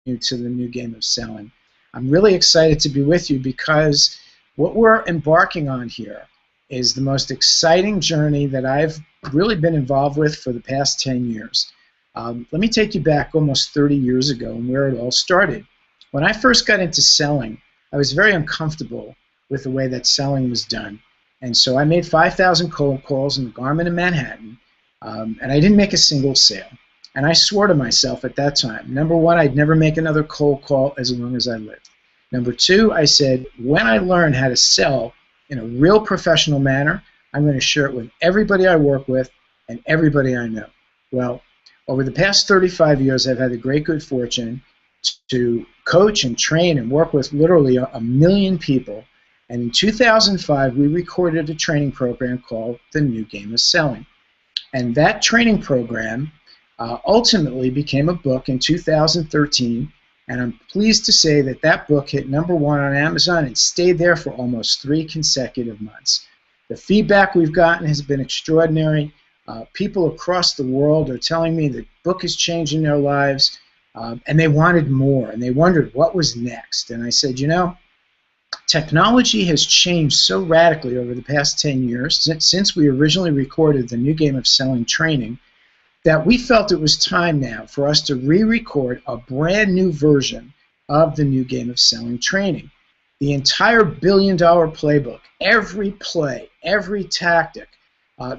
you to the new game of selling. I'm really excited to be with you because what we're embarking on here is the most exciting journey that I've really been involved with for the past 10 years. Let me take you back almost 30 years ago and where it all started. When I first got into selling, I was very uncomfortable with the way that selling was done. And so I made 5,000 cold calls in the Garment in Manhattan, and I didn't make a single sale. And I swore to myself at that time, number one, I'd never make another cold call as long as I lived. Number two, I said, when I learn how to sell in a real professional manner, I'm going to share it with everybody I work with and everybody I know. Well, over the past 35 years, I've had the great good fortune to coach and train and work with literally a million people. And in 2005, we recorded a training program called The New Game of Selling. And that training program ultimately became a book in 2013, and I'm pleased to say that that book hit #1 on Amazon and stayed there for almost 3 consecutive months. The feedback we've gotten has been extraordinary. People across the world are telling me the book is changing their lives, and they wanted more, and they wondered what was next. And I said, you know, technology has changed so radically over the past 10 years, since we originally recorded the New Game of Selling training, that we felt it was time now for us to re-record a brand new version of the New Game of Selling training. The entire billion-dollar playbook, every play, every tactic,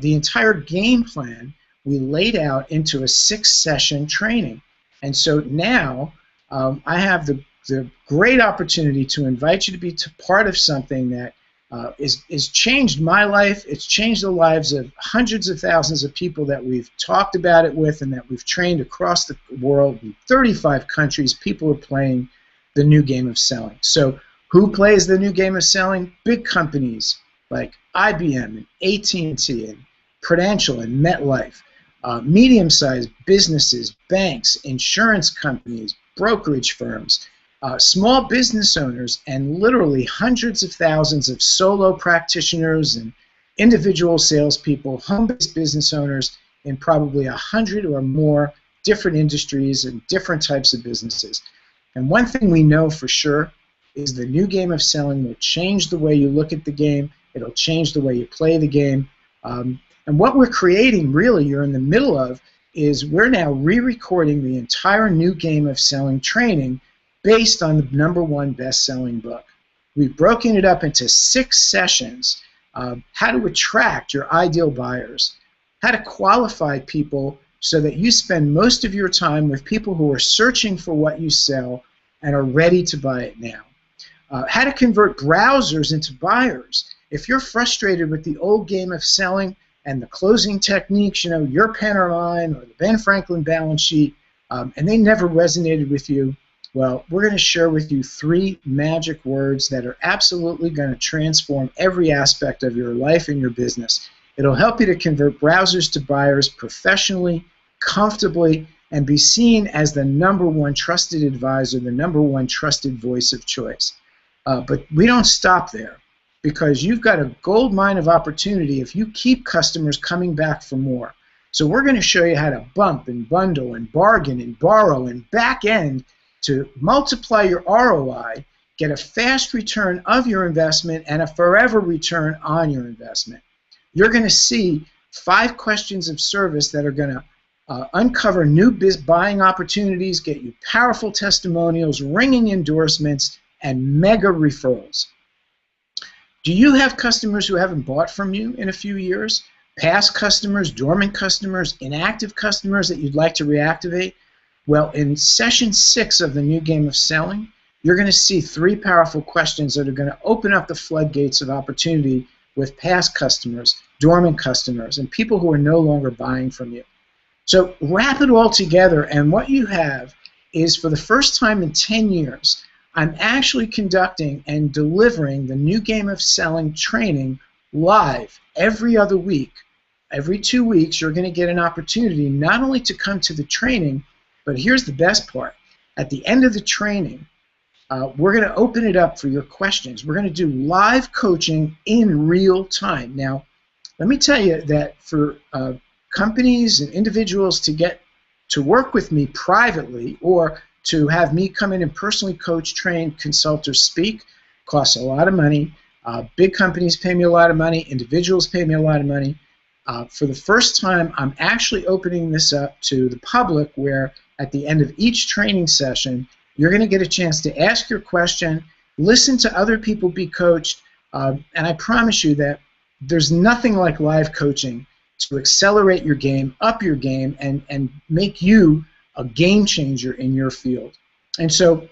the entire game plan we laid out into a 6-session training. And so now I have the great opportunity to invite you to be part of something that is changed my life. It's changed the lives of hundreds of thousands of people that we've talked about it with and that we've trained across the world. In 35 countries, people are playing the New Game of Selling. So who plays the New Game of Selling? Big companies like IBM and AT&T and Prudential and MetLife. Medium-sized businesses, banks, insurance companies, brokerage firms, small business owners, and literally hundreds of thousands of solo practitioners and individual salespeople, home-based business owners in probably 100 or more different industries and different types of businesses. And one thing we know for sure is the New Game of Selling will change the way you look at the game. It'll change the way you play the game. And what we're creating, really, you're in the middle of, is we're now re-recording the entire New Game of Selling training based on the #1 best-selling book. We've broken it up into 6 sessions. How to attract your ideal buyers, how to qualify people so that you spend most of your time with people who are searching for what you sell and are ready to buy it now. How to convert browsers into buyers. If you're frustrated with the old game of selling and the closing techniques, you know, your pen or mine or the Ben Franklin balance sheet, and they never resonated with you, well, we're going to share with you 3 magic words that are absolutely going to transform every aspect of your life and your business. It'll help you to convert browsers to buyers professionally, comfortably, and be seen as the #1 trusted advisor, the #1 trusted voice of choice. But we don't stop there, because you've got a gold mine of opportunity if you keep customers coming back for more. So we're going to show you how to bump and bundle and bargain and borrow and back end to multiply your ROI, get a fast return of your investment, and a forever return on your investment. You're going to see 5 questions of service that are going to uncover new buying opportunities, get you powerful testimonials, ringing endorsements, and mega referrals. Do you have customers who haven't bought from you in a few years? Past customers, dormant customers, inactive customers that you'd like to reactivate? Well, in session 6 of the New Game of Selling, you're going to see 3 powerful questions that are going to open up the floodgates of opportunity with past customers, dormant customers, and people who are no longer buying from you. So wrap it all together, and what you have is, for the first time in 10 years, I'm actually conducting and delivering the New Game of Selling training live every other week. Every 2 weeks, you're going to get an opportunity not only to come to the training, but here's the best part. At the end of the training, we're going to open it up for your questions. We're going to do live coaching in real time. Now, let me tell you that for companies and individuals to get to work with me privately or to have me come in and personally coach, train, consult, or speak. Costs a lot of money. Big companies pay me a lot of money. Individuals pay me a lot of money. For the first time, I'm actually opening this up to the public, where at the end of each training session, you're going to get a chance to ask your question, listen to other people be coached, and I promise you that there's nothing like live coaching to accelerate your game, up your game, and make you a game changer in your field. And so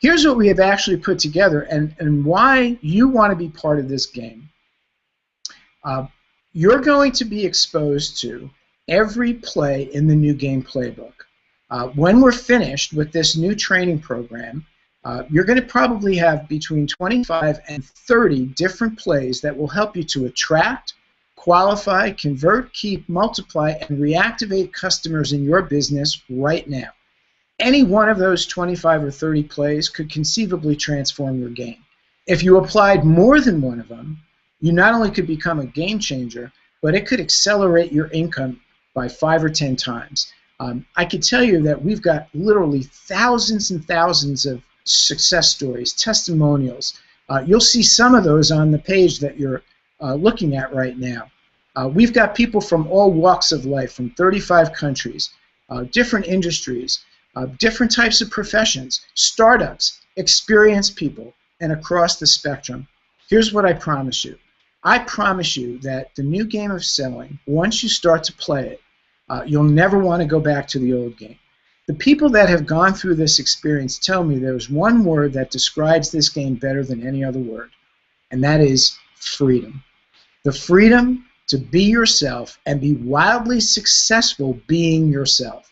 here's what we have actually put together, and why you want to be part of this game. You're going to be exposed to every play in the new game playbook. When we're finished with this new training program, you're going to probably have between 25 and 30 different plays that will help you to attract, qualify, convert, keep, multiply, and reactivate customers in your business right now. Any one of those 25 or 30 plays could conceivably transform your game. If you applied more than one of them, you not only could become a game changer, but it could accelerate your income by 5 or 10 times. I could tell you that we've got literally thousands and thousands of success stories, testimonials. You'll see some of those on the page that you're looking at right now. We've got people from all walks of life, from 35 countries, different industries, different types of professions, startups, experienced people, and across the spectrum. Here's what I promise you. I promise you that the new game of selling, once you start to play it, you'll never want to go back to the old game. The people that have gone through this experience tell me there's one word that describes this game better than any other word, and that is freedom. The freedom to be yourself and be wildly successful being yourself.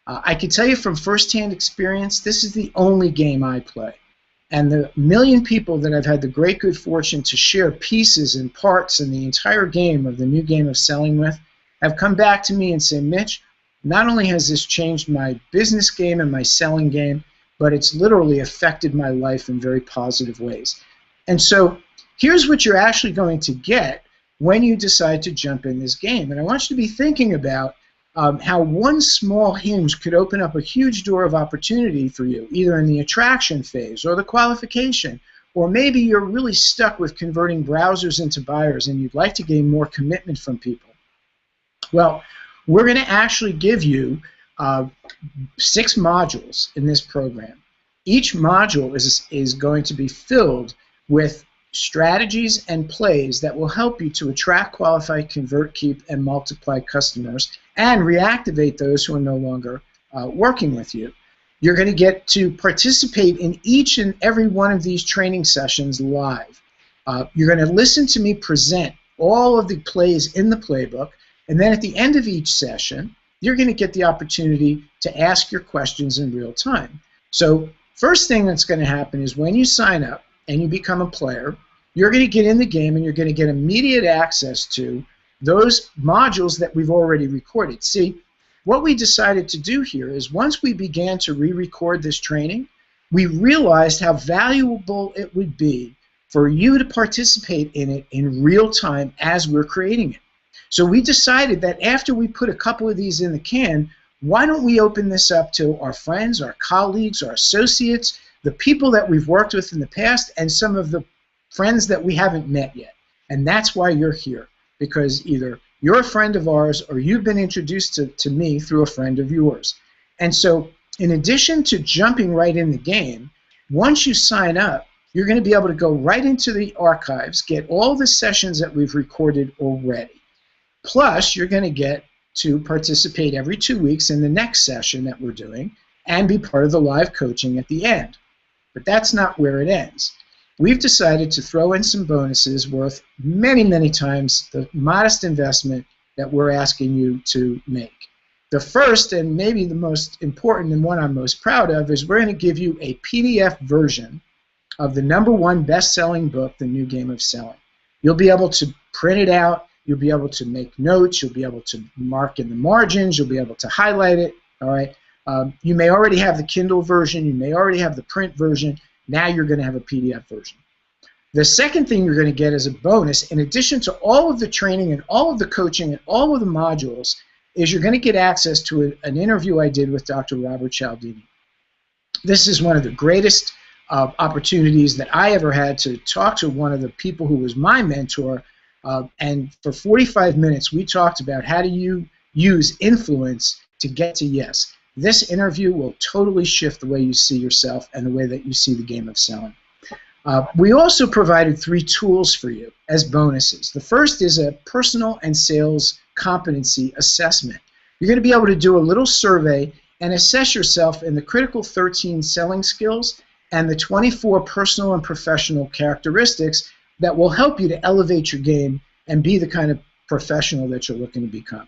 I can tell you from firsthand experience, this is the only game I play. And the million people that I've had the great good fortune to share pieces and parts in the entire game of the new game of selling with have come back to me and say, Mitch, not only has this changed my business game and my selling game, but it's literally affected my life in very positive ways. And so here's what you're actually going to get when you decide to jump in this game. And I want you to be thinking about how one small hinge could open up a huge door of opportunity for you, either in the attraction phase or the qualification, or maybe you're really stuck with converting browsers into buyers and you'd like to gain more commitment from people. Well, we're going to actually give you 6 modules in this program. Each module is going to be filled with strategies and plays that will help you to attract, qualify, convert, keep, and multiply customers and reactivate those who are no longer working with you. You're going to get to participate in each and every one of these training sessions live. You're going to listen to me present all of the plays in the playbook, and then at the end of each session, you're going to get the opportunity to ask your questions in real time. So first thing that's going to happen is when you sign up and you become a player, you're going to get in the game and you're going to get immediate access to those modules that we've already recorded. See, what we decided to do here is once we began to re-record this training, we realized how valuable it would be for you to participate in it in real time as we're creating it. So we decided that after we put a couple of these in the can, why don't we open this up to our friends, our colleagues, our associates, the people that we've worked with in the past, and some of the friends that we haven't met yet. And that's why you're here, because either you're a friend of ours or you've been introduced to me through a friend of yours. And so in addition to jumping right in the game, once you sign up, you're going to be able to go right into the archives, get all the sessions that we've recorded already. Plus, you're going to get to participate every 2 weeks in the next session that we're doing and be part of the live coaching at the end. But that's not where it ends. We've decided to throw in some bonuses worth many, many times the modest investment that we're asking you to make. The first, and maybe the most important and one I'm most proud of, is we're going to give you a PDF version of the #1 best-selling book, The New Game of Selling. You'll be able to print it out. You'll be able to make notes. You'll be able to mark in the margins. You'll be able to highlight it. All right. You may already have the Kindle version. You may already have the print version. Now you're going to have a PDF version. The second thing you're going to get as a bonus, in addition to all of the training and all of the coaching and all of the modules, is you're going to get access to an interview I did with Dr. Robert Cialdini. This is one of the greatest opportunities that I ever had to talk to one of the people who was my mentor, and for 45 minutes we talked about how do you use influence to get to yes. This interview will totally shift the way you see yourself and the way that you see the game of selling. We also provided 3 tools for you as bonuses. The first is a personal and sales competency assessment. You're going to be able to do a little survey and assess yourself in the critical 13 selling skills and the 24 personal and professional characteristics that will help you to elevate your game and be the kind of professional that you're looking to become.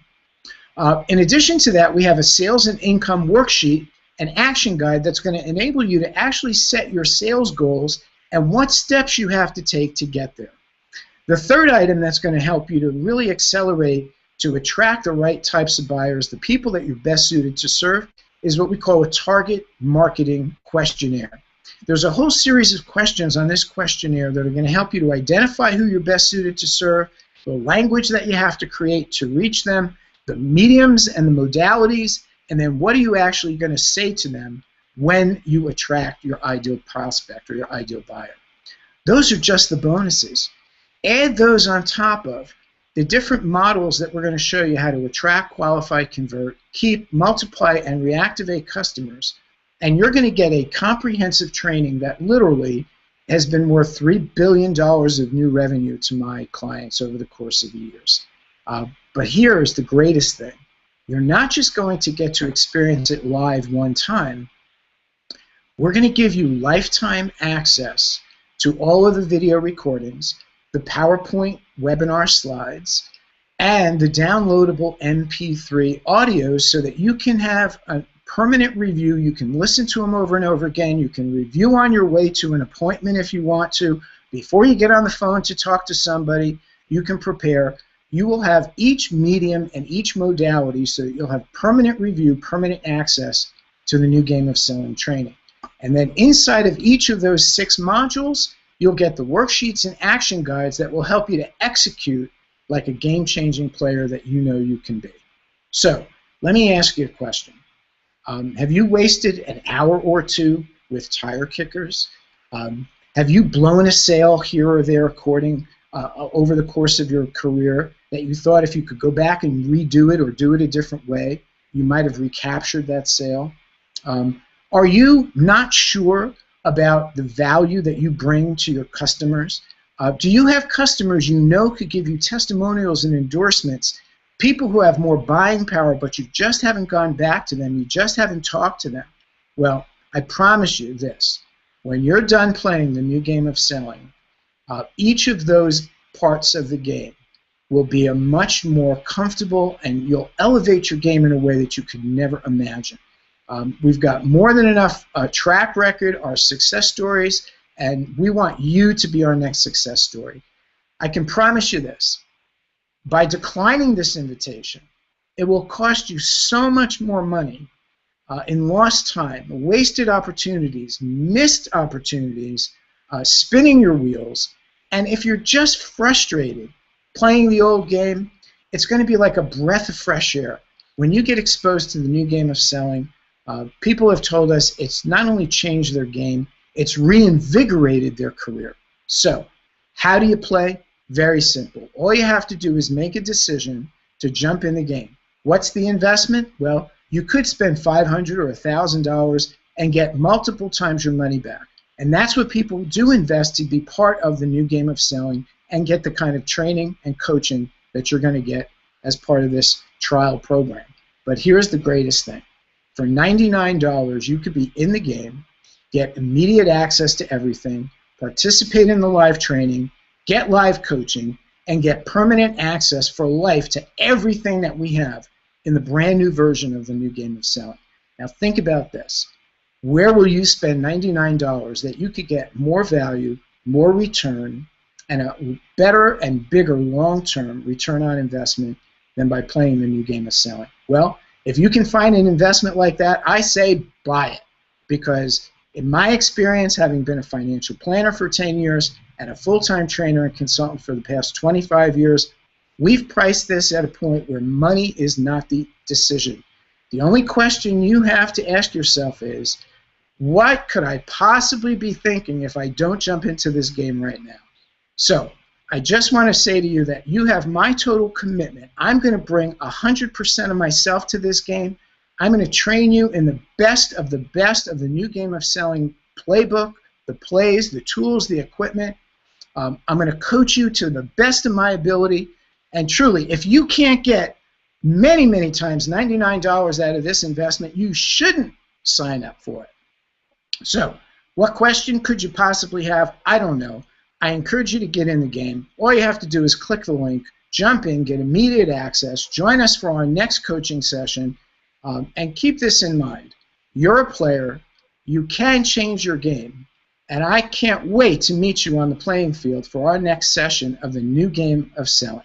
In addition to that, we have a sales and income worksheet, an action guide that's going to enable you to actually set your sales goals and what steps you have to take to get there. The third item that's going to help you to really accelerate to attract the right types of buyers, the people that you're best suited to serve, is what we call a target marketing questionnaire. There's a whole series of questions on this questionnaire that are going to help you to identify who you're best suited to serve, the language that you have to create to reach them, the mediums and the modalities, and then what are you actually going to say to them when you attract your ideal prospect or your ideal buyer. Those are just the bonuses. Add those on top of the different models that we're going to show you how to attract, qualify, convert, keep, multiply, and reactivate customers, and you're going to get a comprehensive training that literally has been worth $3 billion of new revenue to my clients over the course of the years. But here is the greatest thing. You're not just going to get to experience it live one time. We're going to give you lifetime access to all of the video recordings, the PowerPoint webinar slides, and the downloadable MP3 audios so that you can have a permanent review. You can listen to them over and over again. You can review on your way to an appointment if you want to. Before you get on the phone to talk to somebody, you can prepare. You will have each medium and each modality so that you'll have permanent review, permanent access to the new game of selling training. And then inside of each of those 6 modules, you'll get the worksheets and action guides that will help you to execute like a game-changing player that you know you can be. So, let me ask you a question. Have you wasted an hour or two with tire kickers? Have you blown a sale here or there over the course of your career that you thought if you could go back and redo it or do it a different way, you might have recaptured that sale? Are you not sure about the value that you bring to your customers? Do you have customers you know could give you testimonials and endorsements, people who have more buying power, but you just haven't gone back to them, you just haven't talked to them? Well, I promise you this. When you're done playing the new game of selling, each of those parts of the game will be a much more comfortable, and you'll elevate your game in a way that you could never imagine. We've got more than enough track record, our success stories, and we want you to be our next success story. I can promise you this. By declining this invitation, it will cost you so much more money in lost time, wasted opportunities, missed opportunities, spinning your wheels, and if you're just frustrated playing the old game, it's going to be like a breath of fresh air. When you get exposed to the new game of selling, people have told us it's not only changed their game, it's reinvigorated their career. So, how do you play? Very simple. All you have to do is make a decision to jump in the game. What's the investment? Well, you could spend $500 or $1,000 and get multiple times your money back. And that's what people do invest to be part of the new game of selling and get the kind of training and coaching that you're going to get as part of this trial program. But here's the greatest thing. For $99, you could be in the game, get immediate access to everything, participate in the live training, get live coaching, and get permanent access for life to everything that we have in the brand new version of the new game of selling. Now think about this. Where will you spend $99 that you could get more value, more return, and a better and bigger long-term return on investment than by playing the new game of selling? Well, if you can find an investment like that, I say buy it. Because in my experience, having been a financial planner for 10 years and a full-time trainer and consultant for the past 25 years, we've priced this at a point where money is not the decision. The only question you have to ask yourself is, What could I possibly be thinking if I don't jump into this game right now? So I just want to say to you that you have my total commitment. I'm going to bring 100% of myself to this game. I'm going to train you in the best of the new game of selling playbook, the plays, the tools, the equipment. I'm going to coach you to the best of my ability. And truly, if you can't get many, many times $99 out of this investment, you shouldn't sign up for it. So, what question could you possibly have? I don't know. I encourage you to get in the game. All you have to do is click the link, jump in, get immediate access, join us for our next coaching session, and keep this in mind. You're a player. You can change your game. And I can't wait to meet you on the playing field for our next session of the new game of selling.